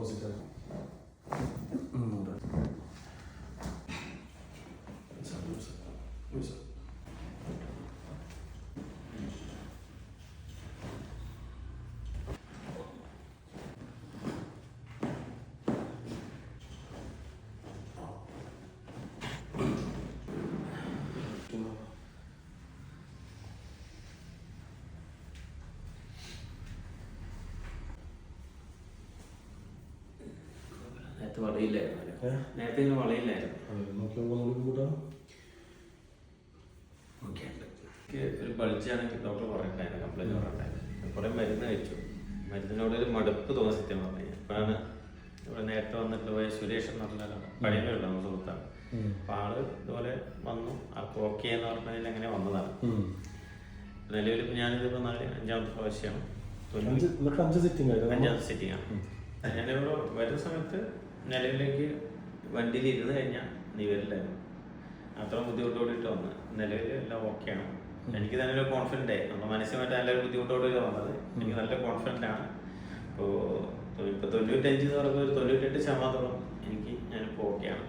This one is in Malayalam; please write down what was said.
ഓപ്പോസിറ്റ് ആണ്. നേരത്തെ വളയില്ലായിരുന്നു. നേരത്തെ ഇങ്ങനെ വളയില്ലായിരുന്നു. ഒരു ബൾജാണെങ്കിൽ ഡോക്ടർ പറഞ്ഞിട്ടുണ്ടായിരുന്നു, കംപ്ലൈൻറ്റ് പറഞ്ഞിട്ടുണ്ടായിരുന്നു. കുറേ മരുന്ന് കഴിച്ചു. മരുന്നിനോട് ഒരു മടുപ്പ് തോന്നി സത്യം പറഞ്ഞു കഴിഞ്ഞാൽ. അപ്പോഴാണ് ഇവിടെ നേരത്തെ വന്നിട്ട് പോയ സുരേഷ് എന്ന് പറഞ്ഞാൽ പഴയവരുള്ള നമ്മുടെ സുഹൃത്താണ്. അപ്പോൾ ആള് ഇതുപോലെ വന്നു. ആൾക്ക് ഓക്കെ എന്ന് പറഞ്ഞതിൽ അങ്ങനെ വന്നതാണ്. നിലവിൽ ഞാനിതിപ്പോൾ 5-ാമത്തെ പ്രാവശ്യമാണ്. 5ാമത്തെ സിറ്റിംഗ് ആണ്. ഞാനിവിടെ വരുന്ന സമയത്ത് നിലവിലേക്ക് വണ്ടിയിൽ ഇരുന്ന് കഴിഞ്ഞാൽ നീ വരില്ലായിരുന്നു. അത്ര ബുദ്ധിമുട്ടോടിയിട്ട് വന്ന്. നിലവിൽ എല്ലാം ഓക്കെയാണ്. എനിക്ക് തന്നെ ഒരു കോൺഫിഡൻ്റ് ആയി. നമ്മുടെ മനസ്സിലായിട്ട് നല്ലൊരു ബുദ്ധിമുട്ടോടെ വന്നത്. എനിക്ക് നല്ല കോൺഫിഡൻ്റ് ആണ്. ഇപ്പോൾ 95 എന്ന് പറയുമ്പോൾ ഒരു 98% എനിക്ക് ഞാനിപ്പോൾ ഓക്കെയാണ്.